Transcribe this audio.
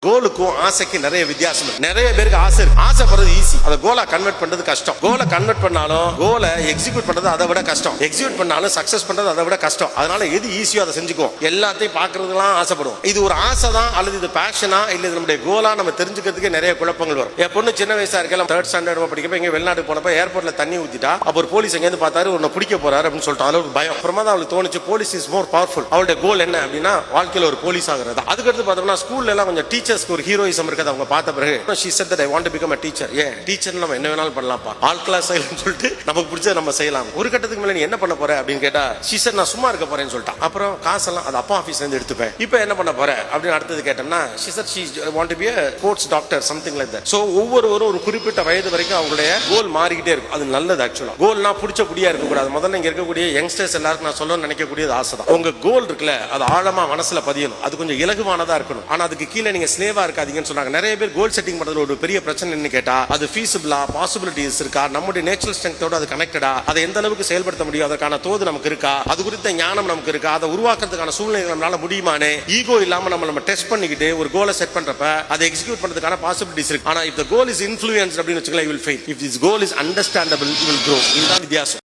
கோலுக்கும் ஆசைக்கு நிறைய வித்தியாசம் இருக்கு. நிறைய பேருக்கு ஆசை இருக்கு. ஆசைப்படுறது ஈஸி, அதை கோலா கன்வெர்ட் பண்றது கஷ்டம். கோலை கன்வெர்ட் பண்ணாலும் கோலை எக்ஸிக்யூட் பண்றது அதை விட கஷ்டம். எக்ஸிக்யூட் பண்ணாலும் சக்சஸ் பண்றது அதை விட கஷ்டம். அதனால எது ஈஸியோ அதை செஞ்சுக்குவோம். எல்லாத்தையும் பாக்குறதுலாம் ஆசைப்படுவோம். இது ஒரு ஆசை தான் அல்லது இது பேஷனா இல்ல இது நம்முடைய கோலா நம்ம தெரிஞ்சுக்கிறதுக்கு நிறைய குழப்பங்கள் வரும். என் பொண்ணு சின்ன வயசா இருக்கலாம், 3rd ஸ்டாண்டர்ட் படிக்கப்ப இங்க வெளிநாடு போனப்ப ஏர்போர்ட்ல தண்ணி ஊத்திட்டா அப்ப ஒரு போலீஸ் எங்க இருந்து பார்த்தாரு, உன்னை பிடிக்க போறாரு அப்படின்னு சொல்லிட்டு அவளுக்கு பயம். அப்புறமா தான் அவளுக்கு தோணுச்சு போலீஸ் இஸ் மோர் பவர்ஃபுல். அவளுடைய கோல் என்ன அப்படின்னா வாழ்க்கையில ஒரு போலீஸ் ஆகுறது. அதுக்கடுத்து பார்த்தோம்னா ஸ்கூல்ல எல்லாம் கொஞ்சம் டீச்சர்ஸ்க்கு ஒரு ஹீரோயிசம் இருக்கிறது அவங்க பார்த்த பிறகு she said that I want to become a teacher. ஏன் டீச்சர் நம்ம என்ன வேணாலும் பண்ணலாம்ப்பா, ஆல் கிளாஸ் சைலன்னு சொல்லிட்டு நமக்கு பிடிச்சத நம்ம செய்யலாம். ஒரு கட்டத்துக்கு மேல நீ என்ன பண்ண போற அப்படின்னு கேட்டா she said நான் சும்மா இருக்க போறேன்னு சொல்லிட்டான். அப்புறம் காசெல்லாம் அது அப்பா ஆபீஸ்ல இருந்து எடுத்துப்பேன். இப்போ என்ன பண்ண போற அப்படின்னு அடுத்தது கேட்டோம்னா she said she want to be a sports doctor something like that. So ஒவ்வொருவரும் ஒரு குறிப்பிட்ட வயது வரைக்கும் அவங்களுடைய கோல் மாறிக்கிட்டே இருக்கும். அது நல்லது. ஆக்சுவலா கோல்னா பிடிச்ச புடியா இருக்க கூடாது. முதல்ல இங்க இருக்கக்கூடிய யங்ஸ்டர்ஸ் எல்லாருக்கும் நான் சொல்லணும்னு நினைக்கக்கூடியது ஆசை தான். உங்க கோல் இருக்குல்ல அது ஆழமா மனசுல பதியணும். அது கொஞ்சம் இலகுவானதா இருக்கணும். ஆனா அதுக்கு கீழே நீங்க ஸ்லேவா இருக்காதீங்கன்னு சொன்னாங்க. நிறைய பேர் கோல் செட்டிங் பண்றதுல ஒரு பெரிய பிரச்சனை என்ன கேட்டா அது ஃபீஸிபிளா, பாசிபிலிட்டிஸ் இருக்கா, நம்முடைய நேச்சுரல் ஸ்ட்ரெங்த்தோட அது கனெக்டடா, அதை எந்த அளவுக்கு செயல்படுத்த முடியும், அதற்கான தோது நமக்கு இருக்கா, அது குறித்த ஞானம் நமக்கு இருக்கா, அதை உருவாக்குறதுக்கான சூழ்நிலை நம்மளால முடியுமானே, ஈகோ இல்லாம நம்ம டெஸ்ட் பண்ணிக்கிட்டு ஒரு கோலை செட் பண்றப்ப அதை எக்ஸிக்யூட் பண்றதுக்கான பாசிபிலிட்டிஸ் இருக்கு. ஆனா if the goal is influenced அப்படின்னு வச்சுக்கலாம் you will fail. If this goal is understandable you will grow. இதுதான் வித்தியாசம்.